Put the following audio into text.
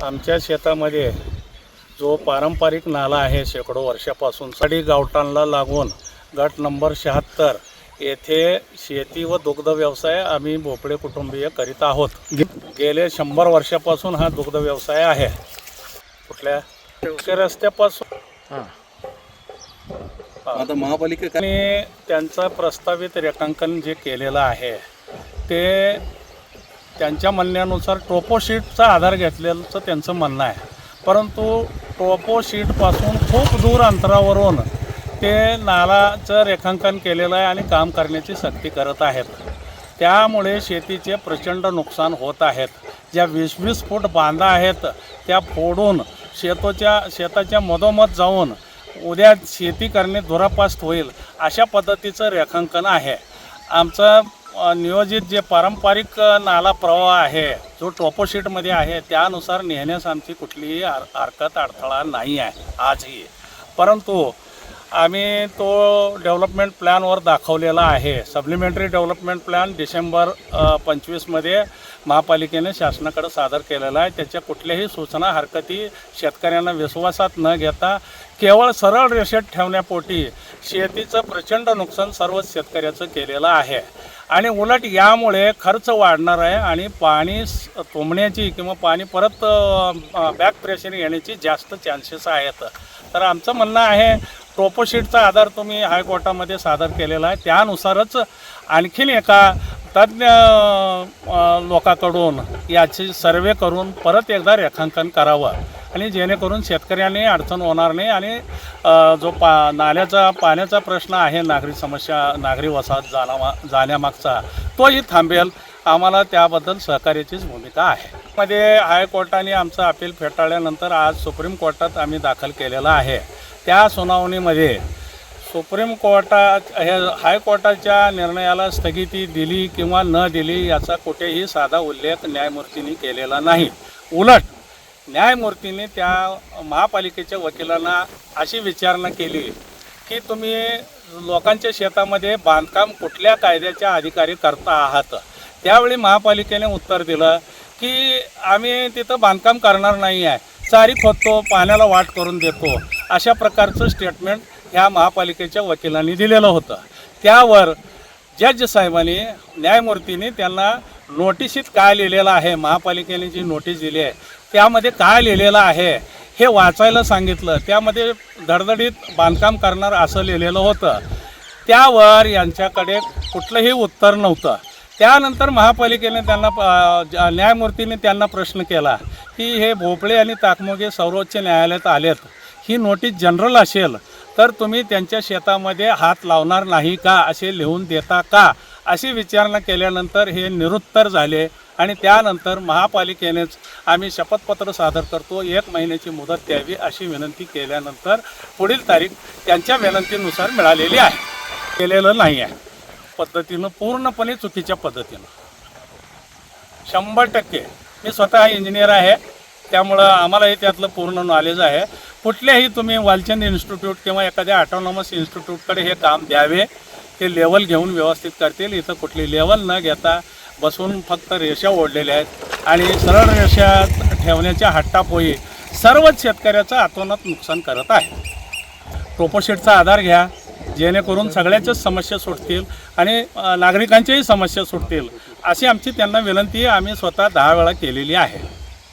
आमच्या शेतामध्ये जो पारंपरिक नाला आहे शेकडो वर्षापासून साठी गावठाणला लागून गट नंबर 76 येथे शेती व दुग्ध व्यवसाय आम्ही भोपळे कुटुंबीय करीत आहोत। गेले 100 वर्षापासून हा दुग्ध व्यवसाय आहे। कुठल्या रस्त्यापासून आता महापालिकेने त्यांचा प्रस्तावित रेखांकन जे केलेलं आहे ते त्यांच्या म्हणण्यानुसार टोपो शीटचा आधार घेतलेलं त्यांचं म्हणणं आहे, परंतु टोपो शीटपासून खूप दूर अंतरावरून ते नालाचं रेखांकन केलेलं आहे आणि काम करण्याची सक्ती करत आहेत। त्यामुळे शेतीचे प्रचंड नुकसान होत आहेत। ज्या 20-20 फूट बांधा आहेत त्या फोडून शेताच्या मधोमध जाऊन उद्या शेती करणे दुरापास्त होईल अशा पद्धतीचं रेखांकन आहे। आमचं नियोजित जे पारंपरिक नाला प्रवाह आहे जो टोपो शीटमध्ये आहे त्यानुसार नेहण्यास आमची कुठलीही हरकत अडथळा नाही आहे आजही, परंतु आम्ही तो डेव्हलपमेंट प्लॅनवर दाखवलेला आहे। सप्लिमेंटरी डेव्हलपमेंट प्लॅन डिसेंबर 25मध्ये महापालिकेने शासनाकडे सादर केलेला आहे। त्याच्या कुठल्याही सूचना हरकती शेतकऱ्यांना विश्वासात न घेता केवळ सरळ रेषेत ठेवण्यापोटी शेतीचं प्रचंड नुकसान सर्वच शेतकऱ्याचं केलेलं आहे आणि उलट यामुळे खर्च वाढणार आहे आणि पाणी तुंबण्याची किंवा पाणी परत बॅक प्रेशर येण्याची जास्त चान्सेस आहेत। तर आमचं म्हणणं आहे टोपो शीटचा आधार तुम्ही हायकोर्टामध्ये सादर केलेला आहे, त्यानुसारच आणखीन एका तज्ज्ञ लोकांकडून याची सर्वे करून परत एकदा रेखांकन करावं आणि जेणेकरून शेतकऱ्यांनी अडचण होणार नाही आणि जो पाण्याचा प्रश्न आहे नागरी वसाहत जाण्यामागचा तोही थांबेल। आम्हाला त्याबद्दल सहकार्याचीच भूमिका आहे। मध्ये हायकोर्टाने आमचं अपील फेटाळल्यानंतर आज सुप्रीम कोर्टात आम्ही दाखल केलेला आहे। त्या सुनावणीमध्ये सुप्रीम कोर्टात हायकोर्टाच्या निर्णयाला स्थगिती दिली किंवा न दिली याचा कुठेही साधा उल्लेख न्यायमूर्तींनी केलेला नाही। उलट न्यायमूर्तींनी त्या महापालिकेच्या वकिलांना अशी विचारणा केली की तुम्ही लोकांच्या शेतामध्ये बांधकाम कुठल्या कायद्याच्या अधिकारी करता आहात। त्यावेळी महापालिकेने उत्तर दिलं की आम्ही तिथं बांधकाम करणार नाही आहे, चारी खोदतो, पाण्याला वाट करून देतो, अशा प्रकारचं स्टेटमेंट ह्या महापालिकेच्या वकिलांनी दिलेलं होतं। त्यावर जज साहेबांनी न्यायमूर्तींनी त्यांना नोटिशीत काय लिहिलेलं आहे, महापालिकेने जी नोटीस दिली आहे त्यामध्ये काय लिहिलेलं आहे हे वाचायला सांगितलं। त्यामध्ये धडधडीत बांधकाम करणार असं लिहिलेलं होतं। त्यावर यांच्याकडे कुठलंही उत्तर नव्हतं। त्यानंतर महापालिकेने न्यायमूर्तीने त्यांना प्रश्न केला की हे भोपळे आणि ताकमोगे सर्वोच्च न्यायालयात आलेत, ही नोटीस जनरल असेल तर तुम्ही त्यांच्या शेतामध्ये हात लावणार नाही का, असे लिहून देता का, अशी विचारणा केल्यानंतर हे निरुत्तर झाले आणि त्यानंतर महापालिकेनेच आम्ही शपथपत्र सादर करतो, 1 महिन्याची मुदत द्यावी अशी विनंती केल्यानंतर पुढील तारीख त्यांच्या विनंतीनुसार मिळालेली आहे। केलेलं नाही आहे पद्धतीनं, पूर्णपणे चुकीच्या पद्धतीनं 100%। मी स्वतः इंजिनियर आहे त्यामुळं आम्हालाही त्यातलं पूर्ण नॉलेज आहे। कुठल्याही तुम्ही वालचंद इन्स्टिट्यूट किंवा एखाद्या ऑटोनॉमस इन्स्टिट्यूटकडे हे काम द्यावे, ते लेवल घेऊन व्यवस्थित करतील। इथं कुठली लेवल न घेता बसून फक्त रेषा ओढलेल्या आहेत आणि सरळ रेषा ठेवण्याच्या हट्टापोई सर्वच शेतकऱ्याचं अतोनात नुकसान करत आहे। टोपो शीटचा आधार घ्या जेणेकरून सगळ्याच्याच समस्या सुटतील आणि नागरिकांच्याही समस्या सुटतील अशी आमची त्यांना विनंती आम्ही स्वतः 10 वेळा केलेली आहे।